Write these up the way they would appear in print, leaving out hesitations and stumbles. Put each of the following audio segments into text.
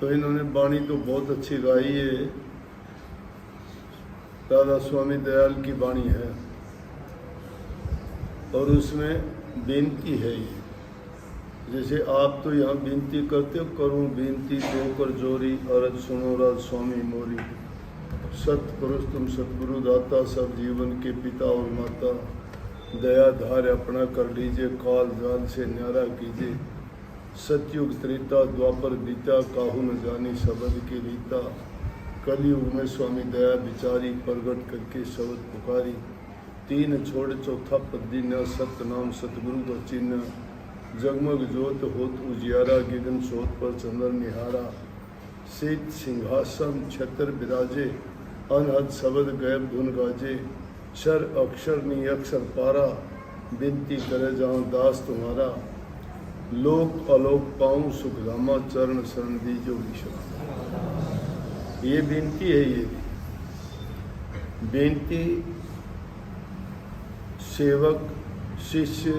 तो इन्होंने वाणी तो बहुत अच्छी गाई है, राधा स्वामी दयाल की वाणी है और उसमें बेनती है ये। जैसे आप तो यहाँ बेनती करते हो, करूँ बेनती देकर जोरी, अरज सुनो राज स्वामी मोरी। सतपुरुष तुम सतगुरु दाता, सब जीवन के पिता और माता, दया धार अपना कर लीजिए, काल जाल से न्यारा कीजिए। सतयुग त्रेता द्वापर बीता, काहू न जानी शब्द की रीता। कलयुग में स्वामी दया विचारी, प्रगट करके शब्द पुकारी। तीन छोड़ चौथा पद्दी न, सत्य नाम सतगुरु का चिन्ह। जगमग जोत होत उजियारा, गिगन सोत पर चंद्र निहारा। शीत सिंहासन छत्र विराजे, अनहद शब्द गैब धुन गाजे। क्षर अक्षर नी अक्षर पारा, बिनती करे जाऊं दास तुम्हारा। लोक अलोक पाऊं सुख धामा, चरण शरण दीजो विश्राम। ये बेनती है। ये बेनती सेवक शिष्य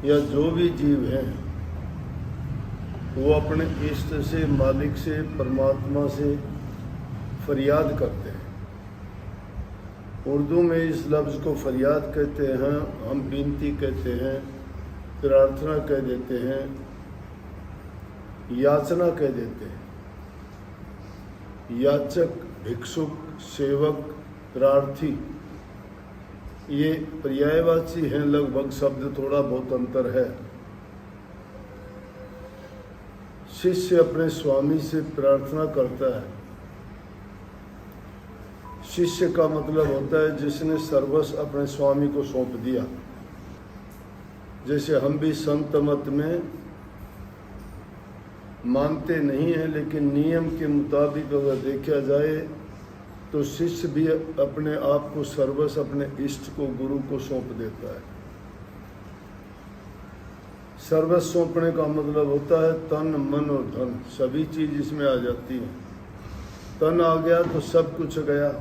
या जो भी जीव हैं वो अपने इष्ट से, मालिक से, परमात्मा से फरियाद करते हैं। उर्दू में इस लफ्ज़ को फरियाद कहते हैं, हम बेनती कहते हैं, प्रार्थना कह देते हैं, याचना कह देते हैं। याचक, भिक्षुक, सेवक, प्रार्थी ये पर्यायवाची हैं लगभग, शब्द थोड़ा बहुत अंतर है। शिष्य अपने स्वामी से प्रार्थना करता है। शिष्य का मतलब होता है जिसने सर्वस्व अपने स्वामी को सौंप दिया। जैसे हम भी संत मत में मानते नहीं हैं, लेकिन नियम के मुताबिक अगर देखा जाए तो शिष्य भी अपने आप को सर्वस्व अपने इष्ट को, गुरु को सौंप देता है। सर्वस्व सौंपने का मतलब होता है तन मन और धन, सभी चीज इसमें आ जाती है। तन आ गया तो सब कुछ गया,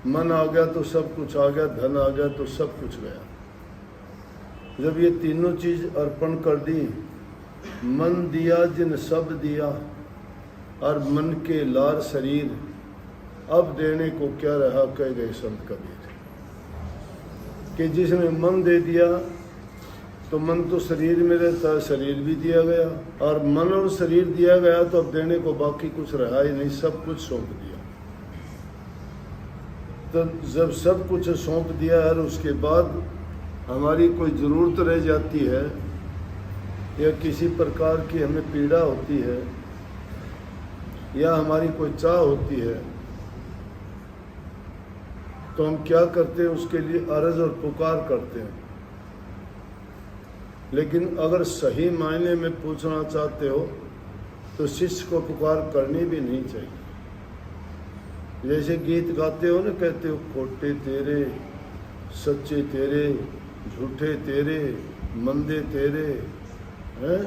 मन आ गया तो सब कुछ आ गया, धन आ गया तो सब कुछ गया। जब ये तीनों चीज अर्पण कर दी, मन दिया जिन सब दिया, और मन के लार शरीर, अब देने को क्या रहा, कह गए संत कबीर। कि जिसने मन दे दिया तो मन तो शरीर में रहता है, शरीर भी दिया गया, और मन और शरीर दिया गया तो अब देने को बाकी कुछ रहा ही नहीं, सब कुछ सौंप दिया। तो जब सब कुछ सौंप दिया और उसके बाद हमारी कोई ज़रूरत रह जाती है या किसी प्रकार की हमें पीड़ा होती है या हमारी कोई चाह होती है, तो हम क्या करते हैं, उसके लिए अर्ज और पुकार करते हैं। लेकिन अगर सही मायने में पूछना चाहते हो तो शिष्य को पुकार करनी भी नहीं चाहिए। जैसे गीत गाते हो ना, कहते हो खोटे तेरे, सच्चे तेरे, झूठे तेरे, मंदे तेरे, हैं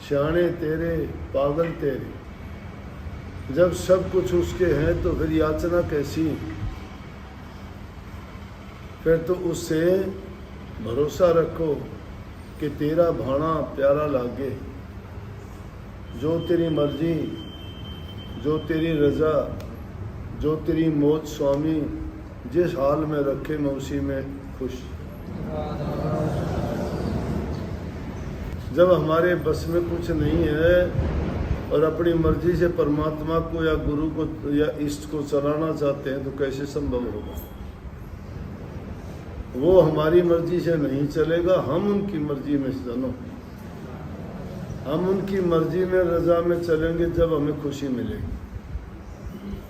सियाणे तेरे, पागल तेरे। जब सब कुछ उसके हैं तो फिर याचना कैसी? फिर तो उससे भरोसा रखो कि तेरा भाना प्यारा लागे, जो तेरी मर्जी, जो तेरी रज़ा, जो तेरी मौज स्वामी जिस हाल में रखे मैं उसी में खुश। जब हमारे बस में कुछ नहीं है और अपनी मर्जी से परमात्मा को या गुरु को या इष्ट को चलाना चाहते हैं तो कैसे संभव होगा? वो हमारी मर्जी से नहीं चलेगा, हम उनकी मर्जी में चलो। हम उनकी मर्जी में, रजा में चलेंगे जब हमें खुशी मिलेगी।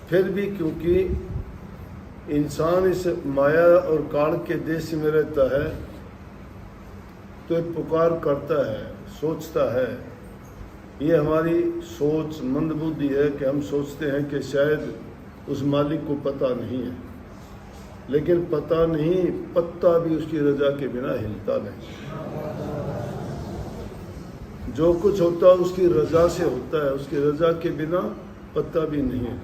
फिर भी क्योंकि इंसान इस माया और काल के देश में रहता है तो एक पुकार करता है, सोचता है। ये हमारी सोच मंदबुद्धि है कि हम सोचते हैं कि शायद उस मालिक को पता नहीं है, लेकिन पता नहीं, पत्ता भी उसकी रजा के बिना हिलता नहीं। जो कुछ होता है उसकी रजा से होता है, उसकी रजा के बिना पत्ता भी नहीं है।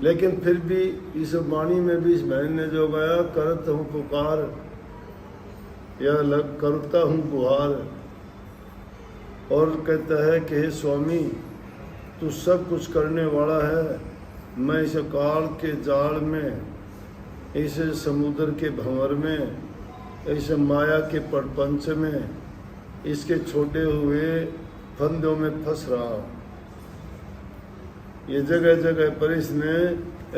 लेकिन फिर भी इस वाणी में भी इस बहन ने जो गाया, करत हूँ पुकार या करता हूँ गुहार, और कहता है कि हे स्वामी, तू सब कुछ करने वाला है, मैं इस काल के जाल में, इस समुद्र के भंवर में, इस माया के प्रपंच में, इसके छोटे हुए फंदों में फंस रहा हूँ। ये जगह जगह पर इसने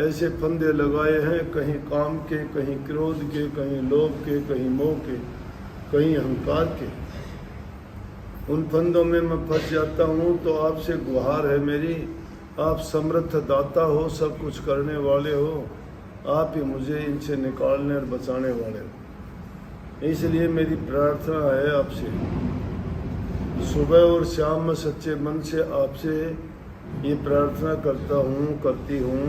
ऐसे फंदे लगाए हैं, कहीं काम के, कहीं क्रोध के, कहीं लोभ के, कहीं मोह के, कहीं अहंकार के। उन फंदों में मैं फंस जाता हूँ। तो आपसे गुहार है मेरी, आप समर्थ दाता हो, सब कुछ करने वाले हो, आप ही मुझे इनसे निकालने और बचाने वाले हो। इसलिए मेरी प्रार्थना है आपसे, सुबह और शाम में सच्चे मन से आपसे ये प्रार्थना करता हूँ, करती हूँ।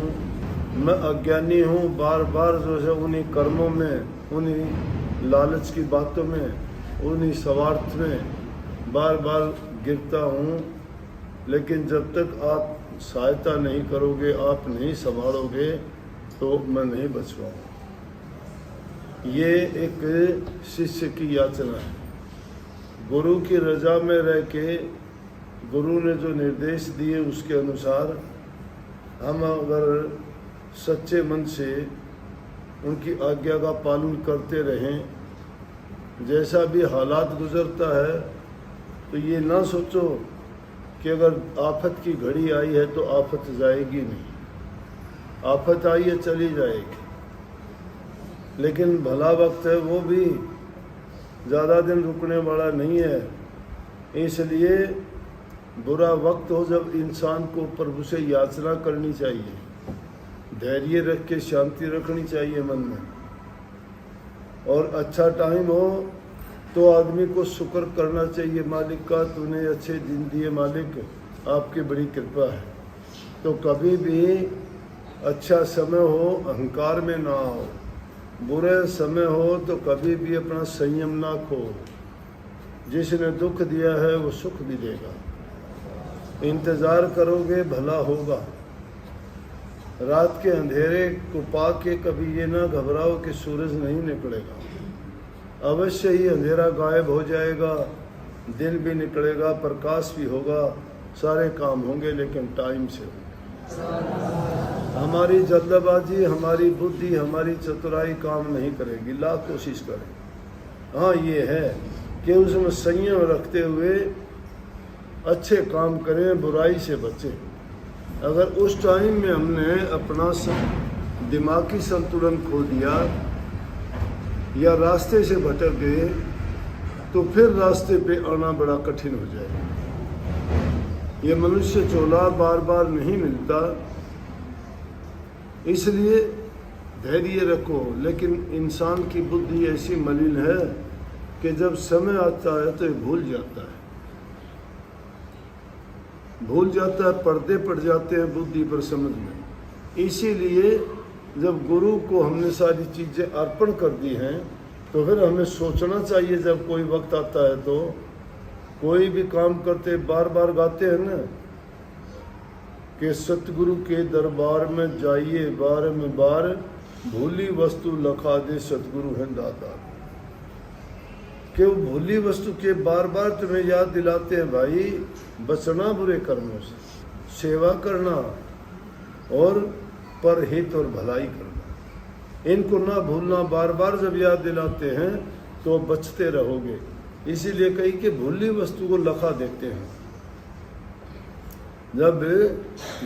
मैं अज्ञानी हूँ, बार बार जो है उन्हीं कर्मों में, उन्हीं लालच की बातों में, उन्हीं स्वार्थ में बार बार गिरता हूँ। लेकिन जब तक आप सहायता नहीं करोगे, आप नहीं संभालोगे, तो मैं नहीं बच पाऊँगा। ये एक शिष्य की याचना है। गुरु की रजा में रह के गुरु ने जो निर्देश दिए उसके अनुसार हम अगर सच्चे मन से उनकी आज्ञा का पालन करते रहें, जैसा भी हालात गुजरता है, तो ये ना सोचो कि अगर आफत की घड़ी आई है तो आफत जाएगी नहीं। आफत आई है, चली जाएगी, लेकिन भला वक्त है वो भी ज़्यादा दिन रुकने वाला नहीं है। इसलिए बुरा वक्त हो जब इंसान को प्रभु से याचना करनी चाहिए, धैर्य रख के शांति रखनी चाहिए मन में। और अच्छा टाइम हो तो आदमी को शुक्र करना चाहिए मालिक का, तूने अच्छे दिन दिए मालिक, आपकी बड़ी कृपा है। तो कभी भी अच्छा समय हो अहंकार में ना हो, बुरे समय हो तो कभी भी अपना संयम ना खो। जिसने दुख दिया है वो सुख भी देगा। इंतज़ार करोगे भला होगा। रात के अंधेरे को पाके कभी ये ना घबराओ कि सूरज नहीं निकलेगा। अवश्य ही अंधेरा गायब हो जाएगा, दिन भी निकलेगा, प्रकाश भी होगा, सारे काम होंगे, लेकिन टाइम से। हमारी जल्दबाजी, हमारी बुद्धि, हमारी चतुराई काम नहीं करेगी, लाख कोशिश करें। हाँ, ये है कि उसमें संयम रखते हुए अच्छे काम करें, बुराई से बचें। अगर उस टाइम में हमने अपना दिमागी संतुलन खो दिया या रास्ते से भटक गए, तो फिर रास्ते पे आना बड़ा कठिन हो जाएगा। ये मनुष्य चोला बार बार नहीं मिलता, इसलिए धैर्य रखो। लेकिन इंसान की बुद्धि ऐसी मलिन है कि जब समय आता है तो ये भूल जाता है, पर्दे पड़ जाते हैं बुद्धि पर, समझ में। इसीलिए जब गुरु को हमने सारी चीज़ें अर्पण कर दी हैं, तो फिर हमें सोचना चाहिए जब कोई वक्त आता है तो कोई भी काम करते बार बार गाते हैं ना कि सतगुरु के दरबार में जाइए बार में बार, भूली वस्तु लखा दे सतगुरु है दाता। कि वो भूली वस्तु के बार बार तुम्हें याद दिलाते हैं भाई, बचना बुरे कर्मों से, सेवा करना और परहित और भलाई करना, इनको ना भूलना। बार बार जब याद दिलाते हैं तो बचते रहोगे। इसीलिए कही कि भूली वस्तु को लखा देते हैं। जब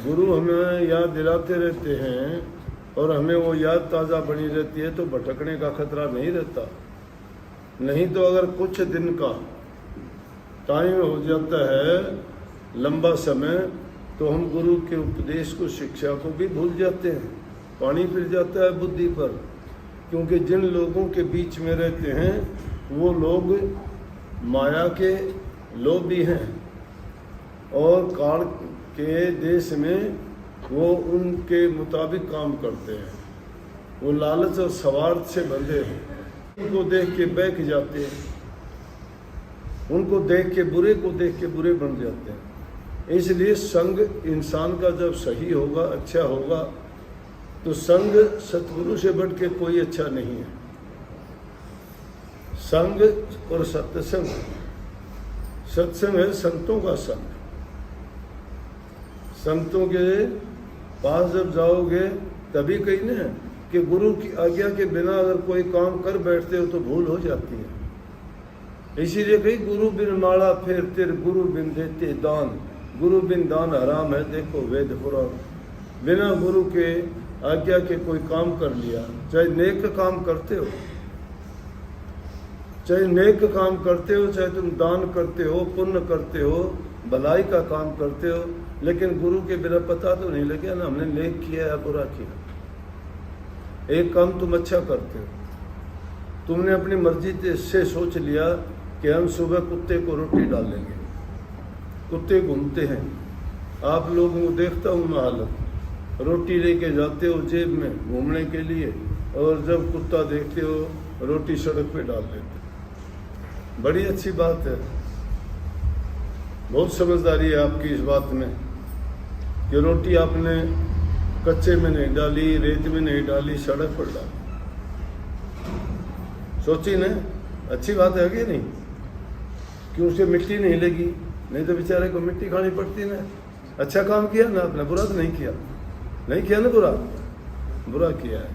गुरु हमें याद दिलाते रहते हैं और हमें वो याद ताज़ा बनी रहती है तो भटकने का खतरा नहीं रहता। नहीं तो अगर कुछ दिन का टाइम हो जाता है, लंबा समय, तो हम गुरु के उपदेश को, शिक्षा को भी भूल जाते हैं। पानी फिर जाता है बुद्धि पर, क्योंकि जिन लोगों के बीच में रहते हैं वो लोग माया के लोभी हैं और काल के देश में वो उनके मुताबिक काम करते हैं। वो लालच और स्वार्थ से बंधे हैं। उनको देख के बहक जाते हैं, उनको देख के बुरे को देख के बुरे बन जाते हैं। इसलिए संग इंसान का जब सही होगा, अच्छा होगा, तो संग सतगुरु से बढ़ के कोई अच्छा नहीं है। संग और सत्संग, सत्संग है संतों का संग। संतों के पास जब जाओगे तभी कहीं ना कि गुरु की आज्ञा के बिना अगर कोई काम कर बैठते हो तो भूल हो जाती है। इसीलिए कहीं गुरु बिन माला फेरते, गुरु बिन देते दान, गुरु बिन दान हराम है, देखो वेद पुराण। बिना गुरु के आज्ञा के कोई काम कर लिया, चाहे नेक काम करते हो, चाहे नेक काम करते हो, चाहे तुम दान करते हो, पुण्य करते हो, भलाई का काम करते हो, लेकिन गुरु के बिना पता तो नहीं लगे ना हमने नेक किया या बुरा किया। एक काम तुम अच्छा करते हो, तुमने अपनी मर्जी से सोच लिया कि हम सुबह कुत्ते को रोटी डालेंगे। कुत्ते घूमते हैं, आप लोगों को देखता हूँ मैं हालत, रोटी लेके जाते हो जेब में घूमने के लिए, और जब कुत्ता देखते हो रोटी सड़क पे डाल देते। बड़ी अच्छी बात है, बहुत समझदारी है आपकी इस बात में कि रोटी आपने कच्चे में नहीं डाली, रेत में नहीं डाली, सड़क पर डाली। सोची ना, अच्छी बात है कि नहीं? क्यों उसे मिट्टी नहीं लगी, नहीं तो बेचारे को मिट्टी खानी पड़ती ना। अच्छा काम किया ना आपने, बुरा तो नहीं किया, नहीं किया ना बुरा, बुरा किया है।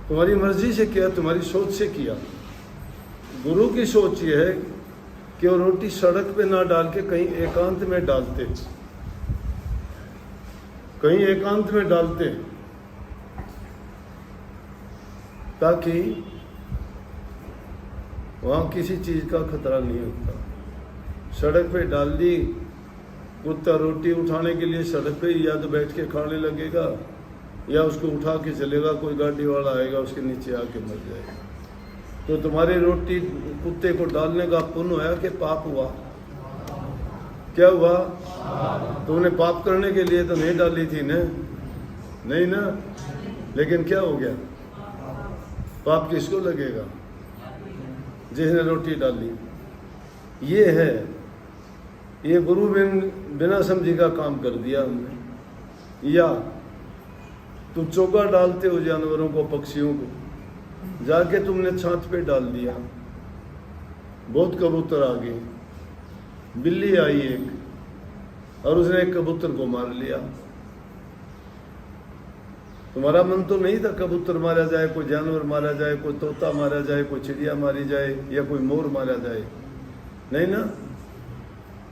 तुम्हारी मर्जी से किया, तुम्हारी सोच से किया। गुरु की सोच ये है कि वो रोटी सड़क पे ना डाल के कहीं एकांत में डालते, कहीं एकांत में डालते, ताकि वहां किसी चीज का खतरा नहीं होता। सड़क पे डाल दी, कुत्ता रोटी उठाने के लिए सड़क पे या तो बैठ के खाने लगेगा या उसको उठा के चलेगा, कोई गाड़ी वाला आएगा उसके नीचे आके मर जाएगा। तो तुम्हारी रोटी कुत्ते को डालने का पुण्य हुआ कि पाप हुआ? क्या हुआ? तुमने पाप करने के लिए तो नहीं डाली थी ना, नहीं ना, लेकिन क्या हो गया? पाप किसको लगेगा? जिसने रोटी डाली। ये है, ये गुरु बिना समझी का काम कर दिया हमने। या तुम चोगा डालते हो जानवरों को, पक्षियों को, जाके तुमने छात पे डाल दिया, बहुत कबूतर आ गए, बिल्ली आई एक और उसने एक कबूतर को मार लिया। तुम्हारा मन तो नहीं था कबूतर मारा जाए, कोई जानवर मारा जाए, कोई तोता मारा जाए, कोई चिड़िया मारी जाए या कोई मोर मारा जाए, नहीं ना,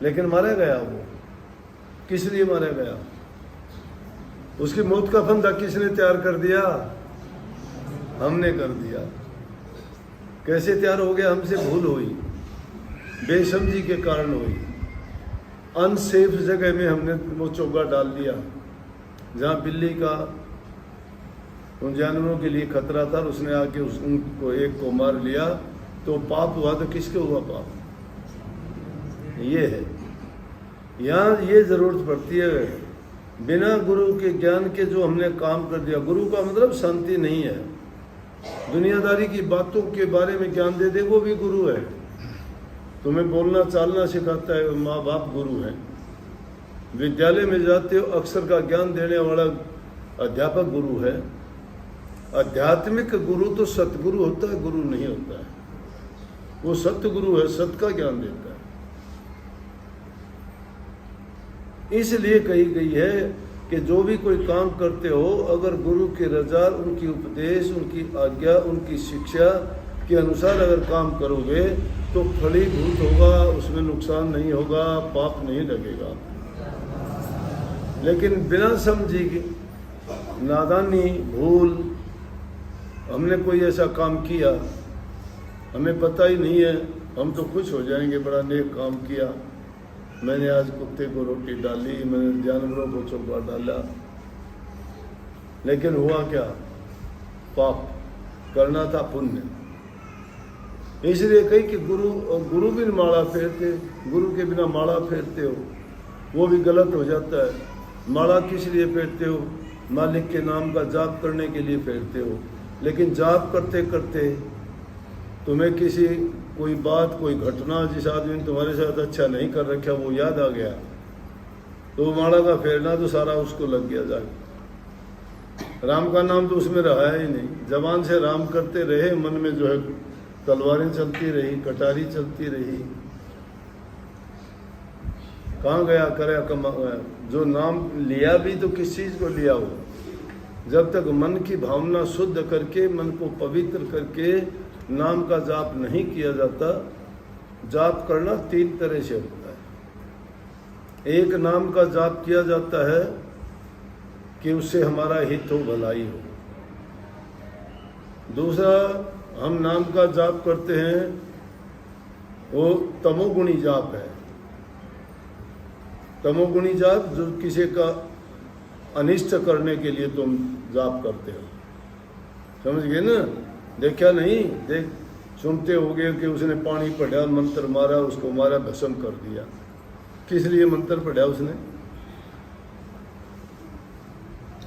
लेकिन मारा गया। वो किस लिए मारा गया? उसकी मौत का फंदा किसने तैयार कर दिया? हमने कर दिया। कैसे तैयार हो गया? हमसे भूल हुई, बेसमझी के कारण हुई। अनसेफ जगह में हमने वो चोगा डाल दिया जहाँ बिल्ली का उन जानवरों के लिए खतरा था, और उसने आके उनको एक को मार लिया, तो पाप हुआ। तो किसके हुआ पाप? ये है, यहाँ ये जरूरत पड़ती है, बिना गुरु के ज्ञान के जो हमने काम कर दिया। गुरु का मतलब शांति नहीं है, दुनियादारी की बातों के बारे में ज्ञान दे दे वो भी गुरु है। तुम्हें बोलना चालना सिखाता है, माँ बाप गुरु है। विद्यालय में जाते हो, अक्षर का ज्ञान देने वाला अध्यापक गुरु है। आध्यात्मिक गुरु तो सतगुरु होता है, गुरु नहीं होता है। वो सतगुरु है, सत का ज्ञान देता है। इसलिए कही गई है कि जो भी कोई काम करते हो, अगर गुरु की रजा, उनकी उपदेश, उनकी आज्ञा, उनकी शिक्षा के अनुसार अगर काम करोगे तो फलीभूत होगा, उसमें नुकसान नहीं होगा, पाप नहीं लगेगा। लेकिन बिना समझी की नादानी, भूल, हमने कोई ऐसा काम किया, हमें पता ही नहीं है, हम तो खुश हो जाएंगे, बड़ा नेक काम किया, मैंने आज कुत्ते को रोटी डाली, मैंने जानवरों को चोगा डाला, लेकिन हुआ क्या? पाप। करना था पुण्य। इसलिए कही कि गुरु बिन माला फेरते, गुरु के बिना माला फेरते हो वो भी गलत हो जाता है। माला किस लिए फेरते हो? मालिक के नाम का जाप करने के लिए फेरते हो, लेकिन जाप करते करते तुम्हें किसी कोई बात, कोई घटना, जिस आदमी ने तुम्हारे साथ अच्छा नहीं कर रखा वो याद आ गया, तो माला का फेरना तो सारा उसको लग गया जाके। राम का नाम तो उसमें रहा ही नहीं, जबान से राम करते रहे, मन में जो है तलवारें चलती रही, कटारी चलती रही, कहाँ गया करे कमा, जो नाम लिया भी तो किस चीज़ को लिया हो? जब तक मन की भावना शुद्ध करके, मन को पवित्र करके नाम का जाप नहीं किया जाता। जाप करना 3 तरह से होता है। एक, नाम का जाप किया जाता है कि उससे हमारा हित हो, भलाई हो। दूसरा, हम नाम का जाप करते हैं, वो तमोगुणी जाप है। तमोगुणी जाप जो किसी का अनिष्ट करने के लिए तुम जाप करते हो, समझ गए ना? देखा नहीं? देख, सुनते होगे कि उसने पानी पढ़ा, मंत्र मारा, उसको मारा, भस्म कर दिया। किस लिए मंत्र पढ़ा उसने?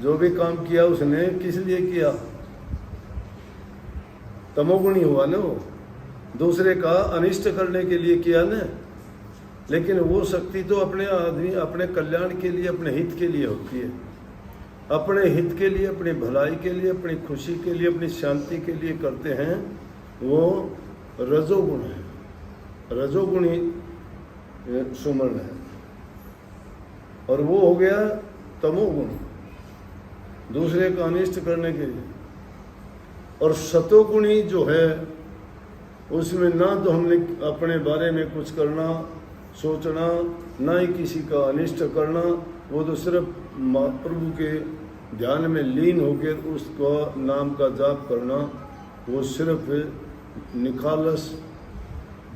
जो भी काम किया उसने किस लिए किया? तमोगुणी हुआ ना वो, दूसरे का अनिष्ट करने के लिए किया ना। लेकिन वो शक्ति तो अपने आदमी, अपने कल्याण के लिए, अपने हित के लिए होती है। अपने हित के लिए, अपनी भलाई के लिए, अपनी खुशी के लिए, अपनी शांति के लिए करते हैं, वो रजोगुण है, रजोगुणी सुमरण है। और वो हो गया तमोगुण, दूसरे का अनिष्ट करने के लिए। और सतोगुणी जो है, उसमें ना तो हमने अपने बारे में कुछ करना, सोचना, ना ही किसी का अनिष्ट करना। वो तो सिर्फ महाप्रभु के ध्यान में लीन होकर उसका नाम का जाप करना, वो सिर्फ निखालस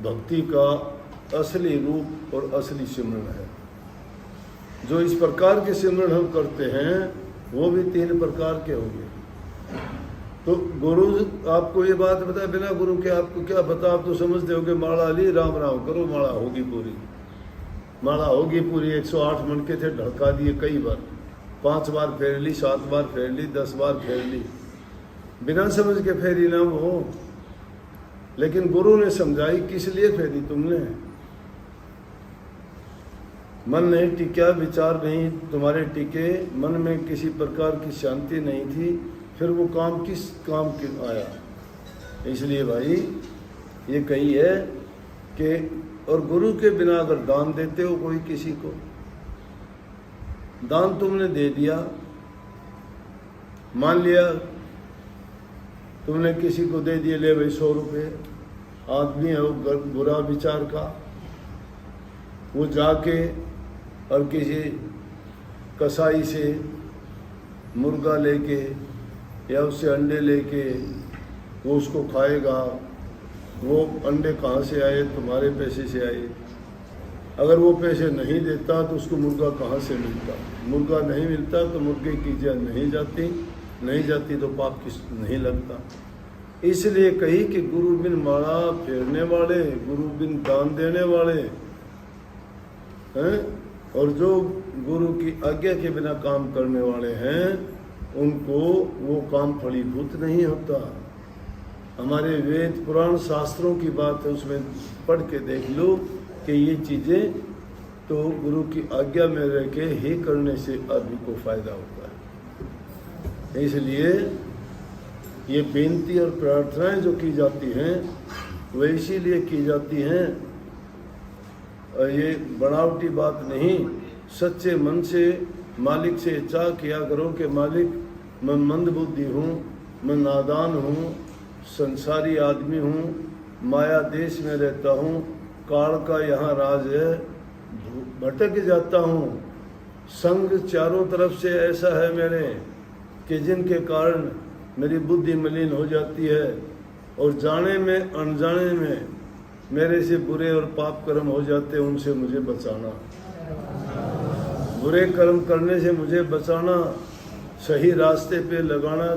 भक्ति का असली रूप और असली सिमरन है। जो इस प्रकार के सिमरन हम करते हैं, वो भी 3 प्रकार के होंगे। तो गुरु आपको ये बात बताए, बिना गुरु के आपको क्या पता? आप तो समझते हो कि माला ली, राम राम करो, माला होगी पूरी। माला होगी पूरी। 108 मनके थे, ढड़का दिए कई बार, 5 बार फेर ली, 7 बार फेर ली, 10 बार फेर ली, बिना समझ के फेरी ना वो। लेकिन गुरु ने समझाई, किस लिए फेरी तुमने? मन नहीं टिका, विचार नहीं तुम्हारे टिके, मन में किसी प्रकार की शांति नहीं थी, फिर वो काम किस काम के आया? इसलिए भाई ये कही है कि, और गुरु के बिना अगर दान देते हो कोई किसी को, दान तुमने दे दिया, मान लिया तुमने किसी को दे दिए, ले भाई 100 रुपये, आदमी है वो बुरा विचार का, वो जाके और किसी कसाई से मुर्गा लेके या उससे अंडे लेके वो उसको खाएगा। वो अंडे कहाँ से आए? तुम्हारे पैसे से आए। अगर वो पैसे नहीं देता तो उसको मुर्गा कहाँ से मिलता? मुर्गा नहीं मिलता तो मुर्गे की जान नहीं जाती तो पाप किस नहीं लगता। इसलिए कही कि गुरु बिन माला फेरने वाले, गुरु बिन दान देने वाले हैं, और जो गुरु की आज्ञा के बिना काम करने वाले हैं, उनको वो काम फलीभूत नहीं होता। हमारे वेद पुराण शास्त्रों की बात है, उसमें पढ़ के देख लो कि ये चीज़ें तो गुरु की आज्ञा में रह के ही करने से आदमी को फायदा होता है। इसलिए ये बेनती और प्रार्थनाएं जो की जाती हैं, वो इसीलिए की जाती हैं, और ये बनावटी बात नहीं, सच्चे मन से मालिक से चाह किया करो कि मालिक मैं मंदबुद्धि हूँ, मैं नादान हूँ, संसारी आदमी हूँ, माया देश में रहता हूँ, काल का यहाँ राज है, भटक जाता हूँ। संग चारों तरफ से ऐसा है मेरे कि जिनके कारण मेरी बुद्धि मलिन हो जाती है, और जाने में अनजाने में मेरे से बुरे और पाप कर्म हो जाते हैं, उनसे मुझे बचाना। बुरे कर्म करने से मुझे बचाना, सही रास्ते पे लगाना,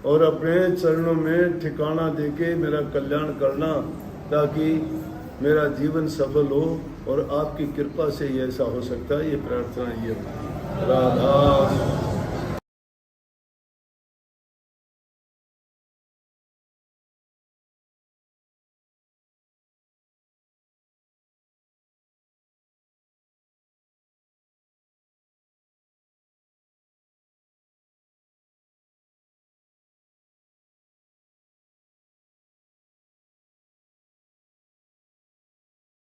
और अपने चरणों में ठिकाना देके मेरा कल्याण करना, ताकि मेरा जीवन सफल हो। और आपकी कृपा से ये ऐसा हो सकता है। ये प्रार्थना ये राधा